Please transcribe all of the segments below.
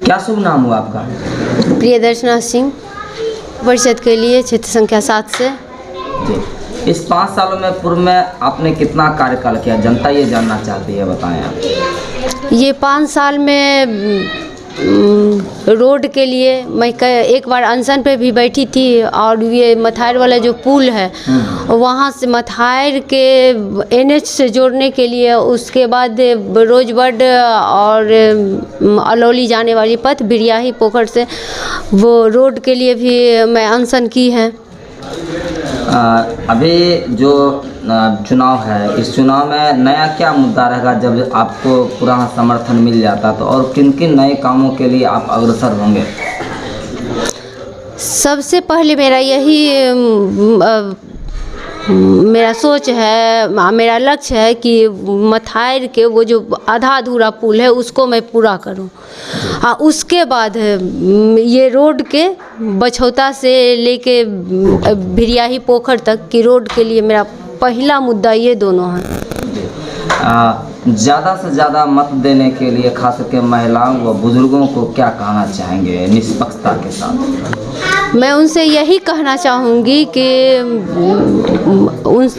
क्या शुभ नाम हुआ आपका? प्रियदर्शना सिंह, परिषद के लिए क्षेत्र संख्या 7 से। जी, इस 5 सालों में पूर्व में आपने कितना कार्यकाल किया, जनता ये जानना चाहती है, बताएं आप। ये 5 साल में रोड के लिए मैं एक बार अनशन पे भी बैठी थी, और ये मथायर वाला जो पुल है वहाँ से मथायर के NH से जोड़ने के लिए, उसके बाद रोजबड और अलौली जाने वाली पथ बिरियाही पोखर से वो रोड के लिए भी मैं अनशन की है। अभी जो चुनाव है, इस चुनाव में नया क्या मुद्दा रहेगा जब आपको पूरा समर्थन मिल जाता, तो और किन किन नए कामों के लिए आप अग्रसर होंगे? सबसे पहले मेरा यही मेरा सोच है, मेरा लक्ष्य है कि मथायर के वो जो आधा अधूरा पुल है उसको मैं पूरा करूं। हाँ, उसके बाद ये रोड के बछौता से लेके बिरियाही पोखर तक की रोड के लिए मेरा पहला मुद्दा ये दोनों है। ज़्यादा से ज़्यादा मत देने के लिए खास करके महिलाओं व बुजुर्गों को क्या कहना चाहेंगे निष्पक्षता के साथ? मैं उनसे यही कहना चाहूँगी कि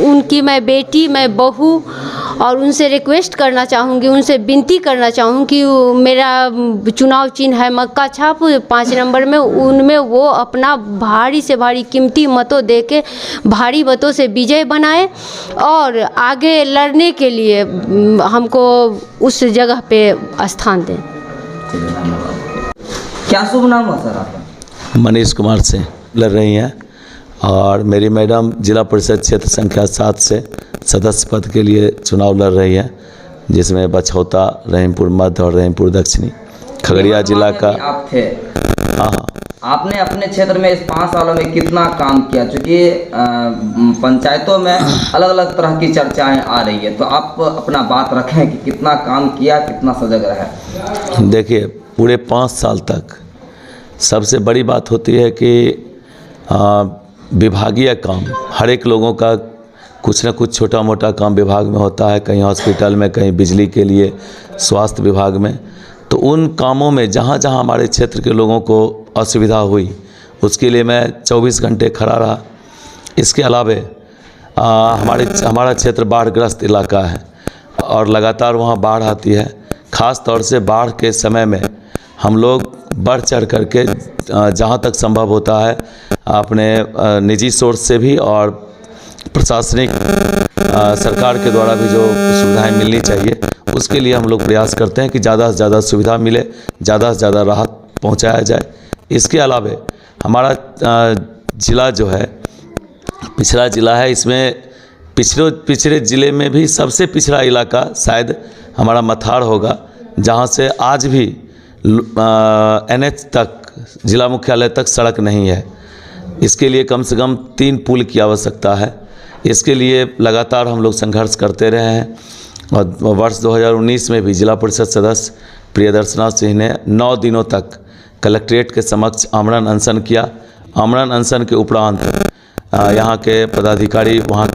उनकी मैं बेटी, मैं बहू, और उनसे रिक्वेस्ट करना चाहूँगी, उनसे विनती करना चाहूँ कि मेरा चुनाव चिन्ह है मक्का छाप 5 नंबर में, उनमें वो अपना भारी से भारी कीमती मतों देके भारी मतों से विजय बनाए और आगे लड़ने के लिए हमको उस जगह पे स्थान दें। क्या शुभ नाम है सर आपका? मनीष कुमार से लड़ रही हैं, और मेरी मैडम जिला परिषद क्षेत्र संख्या 7 से सदस्य पद के लिए चुनाव लड़ रही है, जिसमें बछौता, रहीमपुर मध्य और रहीमपुर दक्षिणी खगड़िया जिला का। आप थे? हाँ। आपने अपने क्षेत्र में इस 5 सालों में कितना काम किया? चूँकि पंचायतों में अलग अलग तरह की चर्चाएं आ रही है, तो आप अपना बात रखें कि कितना काम किया, कितना सजग रहे। देखिए, पूरे 5 साल तक सबसे बड़ी बात होती है कि विभागीय काम, हर एक लोगों का कुछ न कुछ छोटा मोटा काम विभाग में होता है, कहीं हॉस्पिटल में, कहीं बिजली के लिए, स्वास्थ्य विभाग में। तो उन कामों में जहाँ जहाँ हमारे क्षेत्र के लोगों को असुविधा हुई, उसके लिए मैं 24 घंटे खड़ा रहा। इसके अलावे हमारा क्षेत्र बाढ़ग्रस्त इलाका है और लगातार वहाँ बाढ़ आती है। ख़ास तौर से बाढ़ के समय में हम लोग बढ़ चढ़ करके जहाँ तक संभव होता है अपने निजी सोर्स से भी और प्रशासनिक सरकार के द्वारा भी जो सुविधाएं मिलनी चाहिए, उसके लिए हम लोग प्रयास करते हैं कि ज़्यादा से ज़्यादा सुविधा मिले, ज़्यादा से ज़्यादा राहत पहुंचाया जाए। इसके अलावे हमारा ज़िला जो है पिछड़ा ज़िला है, इसमें पिछड़े ज़िले में भी सबसे पिछड़ा इलाका शायद हमारा मथार होगा, जहां से आज भी NH तक, ज़िला मुख्यालय तक सड़क नहीं है। इसके लिए कम से कम 3 पुल की आवश्यकता है। इसके लिए लगातार हम लोग संघर्ष करते रहे हैं, और वर्ष 2019 में भी जिला परिषद सदस्य प्रियदर्शना सिंह ने 9 दिनों तक कलेक्ट्रेट के समक्ष आमरण अनशन किया। आमरण अनशन के उपरांत यहाँ के पदाधिकारी वहाँ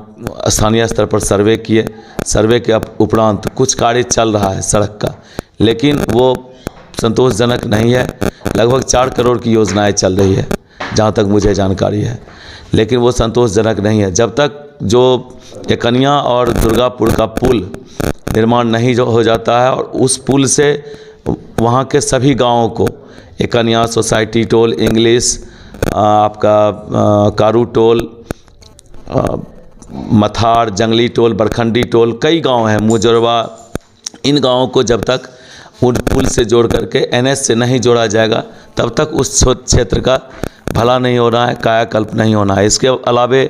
स्थानीय स्तर पर सर्वे किए। सर्वे के उपरांत कुछ कार्य चल रहा है सड़क का, लेकिन वो संतोषजनक नहीं है। लगभग 4 करोड़ की योजनाएं चल रही है जहाँ तक मुझे जानकारी है, लेकिन वो संतोषजनक नहीं है। जब तक जो एकनिया और दुर्गापुर का पुल निर्माण नहीं हो जाता है और उस पुल से वहाँ के सभी गांवों को, एकनिया, सोसाइटी टोल, इंग्लिश, आपका कारू टोल, मथार, जंगली टोल, बरखंडी टोल, कई गांव हैं, मुजरवा, इन गांवों को जब तक उन पुल से जोड़ करके NH से नहीं जोड़ा जाएगा, तब तक उस क्षेत्र का भला नहीं होना है, कायाकल्प नहीं होना है। इसके अलावे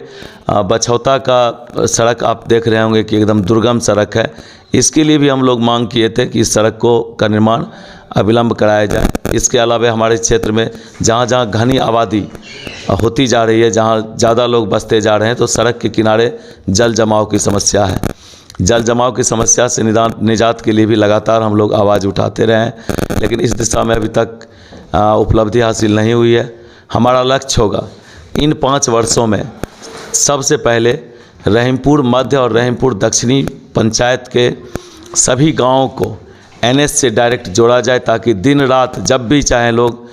बछौता का सड़क आप देख रहे होंगे कि एकदम दुर्गम सड़क है। इसके लिए भी हम लोग मांग किए थे कि इस सड़क का निर्माण अविलंब कराया जाए। इसके अलावे हमारे क्षेत्र में जहाँ जहाँ घनी आबादी होती जा रही है, जहाँ ज़्यादा लोग बसते जा रहे हैं, तो सड़क के किनारे जल जमाव की समस्या है। जल जमाव की समस्या से निजात के लिए भी लगातार हम लोग आवाज़ उठाते रहे हैं, लेकिन इस दिशा में अभी तक उपलब्धि हासिल नहीं हुई है। हमारा लक्ष्य होगा इन 5 वर्षों में सबसे पहले रहीमपुर मध्य और रहीमपुर दक्षिणी पंचायत के सभी गांवों को NH से डायरेक्ट जोड़ा जाए, ताकि दिन रात जब भी चाहें लोग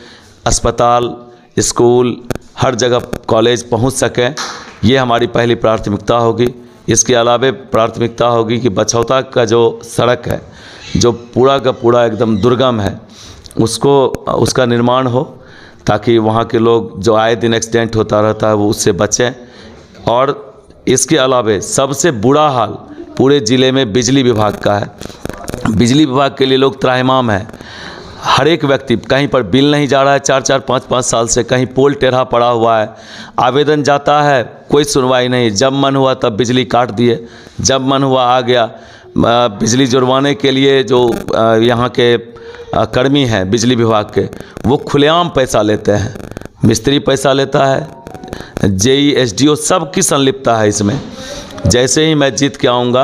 अस्पताल, स्कूल, हर जगह कॉलेज पहुंच सकें। ये हमारी पहली प्राथमिकता होगी। इसके अलावा प्राथमिकता होगी कि बछौता का जो सड़क है, जो पूरा का पूरा एकदम दुर्गम है, उसका निर्माण हो, ताकि वहाँ के लोग जो आए दिन एक्सीडेंट होता रहता है वो उससे बचें। और इसके अलावा सबसे बुरा हाल पूरे ज़िले में बिजली विभाग का है। बिजली विभाग के लिए लोग त्राहिमाम है। हर एक व्यक्ति, कहीं पर बिल नहीं जा रहा है 4-4, 5-5 साल से, कहीं पोल टेढ़ा पड़ा हुआ है, आवेदन जाता है कोई सुनवाई नहीं, जब मन हुआ तब बिजली काट दिए, जब मन हुआ आ गया। बिजली जुड़वाने के लिए जो यहाँ के कर्मी हैं बिजली विभाग के, वो खुलेआम पैसा लेते हैं। मिस्त्री पैसा लेता है, JE, SDO सबकी संलिप्तता है इसमें। जैसे ही मैं जीत के आऊँगा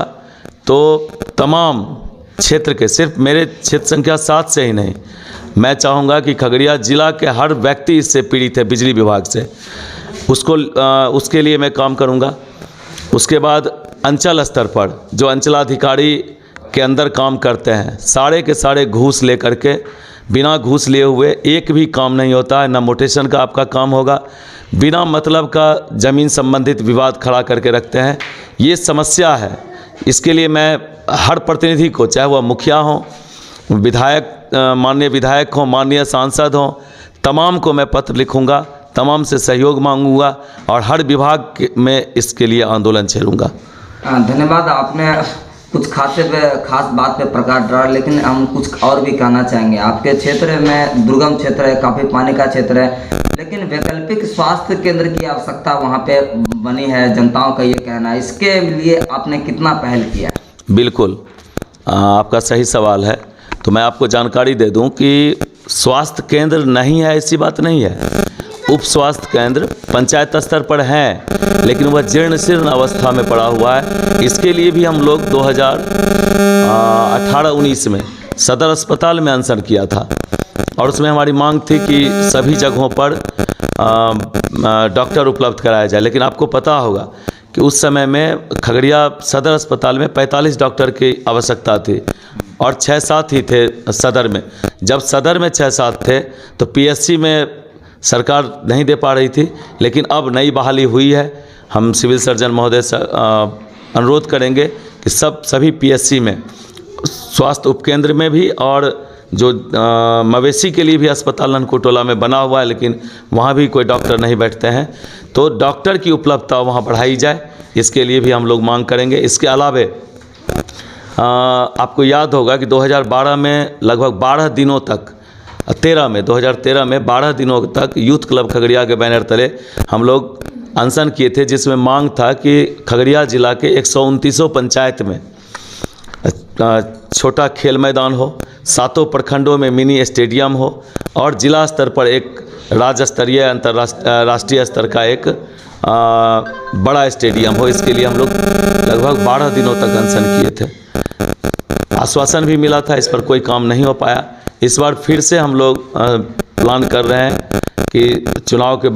तो तमाम क्षेत्र के, सिर्फ मेरे क्षेत्र संख्या 7 से ही नहीं, मैं चाहूँगा कि खगड़िया जिला के हर व्यक्ति इससे पीड़ित है बिजली विभाग से, उसके लिए मैं काम करूँगा। उसके बाद अंचल स्तर पर जो अंचलाधिकारी के अंदर काम करते हैं, सारे के सारे घूस ले करके, बिना घूस लिए हुए एक भी काम नहीं होता है। ना मोटेशन का आपका काम होगा, बिना मतलब का ज़मीन संबंधित विवाद खड़ा करके रखते हैं। ये समस्या है। इसके लिए मैं हर प्रतिनिधि को, चाहे वह मुखिया हो, विधायक, माननीय विधायक हो, माननीय सांसद हो, तमाम को मैं पत्र लिखूंगा, तमाम से सहयोग मांगूंगा और हर विभाग में इसके लिए आंदोलन छेड़ूंगा। धन्यवाद। आपने कुछ खास बात पे प्रकाश डाला, लेकिन हम कुछ और भी कहना चाहेंगे। आपके क्षेत्र में दुर्गम क्षेत्र है, काफ़ी पानी का क्षेत्र है, लेकिन वैकल्पिक स्वास्थ्य केंद्र की आवश्यकता वहाँ पे बनी है, जनताओं का ये कहना है। इसके लिए आपने कितना पहल किया? बिल्कुल, आपका सही सवाल है। तो मैं आपको जानकारी दे दूं कि स्वास्थ्य केंद्र नहीं है ऐसी बात नहीं है। उप स्वास्थ्य केंद्र पंचायत स्तर पर हैं, लेकिन वह जीर्ण शीर्ण अवस्था में पड़ा हुआ है। इसके लिए भी हम लोग 2018-19 में सदर अस्पताल में अनशन किया था, और उसमें हमारी मांग थी कि सभी जगहों पर डॉक्टर उपलब्ध कराया जाए। लेकिन आपको पता होगा कि उस समय में खगड़िया सदर अस्पताल में 45 डॉक्टर की आवश्यकता थी और 6-7 ही थे सदर में। जब सदर में 6-7 थे तो PSC में सरकार नहीं दे पा रही थी, लेकिन अब नई बहाली हुई है। हम सिविल सर्जन महोदय से अनुरोध करेंगे कि सभी PSC में, स्वास्थ्य उपकेंद्र में भी, और जो मवेशी के लिए भी अस्पताल ननकोटोला में बना हुआ है, लेकिन वहाँ भी कोई डॉक्टर नहीं बैठते हैं, तो डॉक्टर की उपलब्धता वहाँ बढ़ाई जाए। इसके लिए भी हम लोग मांग करेंगे। इसके अलावे आपको याद होगा कि 2012 में लगभग 12 दिनों तक, 2013 में 12 दिनों तक यूथ क्लब खगड़िया के बैनर तले हम लोग अनशन किए थे, जिसमें मांग था कि खगड़िया जिला के 129 पंचायत में छोटा खेल मैदान हो, 7 प्रखंडों में मिनी स्टेडियम हो, और जिला स्तर पर एक राज्य स्तरीय, अंतर्राष्ट्रीय स्तर का एक बड़ा स्टेडियम हो। इसके लिए हम लोग लगभग 12 दिनों तक अनशन किए थे। आश्वासन भी मिला था, इस पर कोई काम नहीं हो पाया। इस बार फिर से हम लोग प्लान कर रहे हैं कि चुनाव के बाद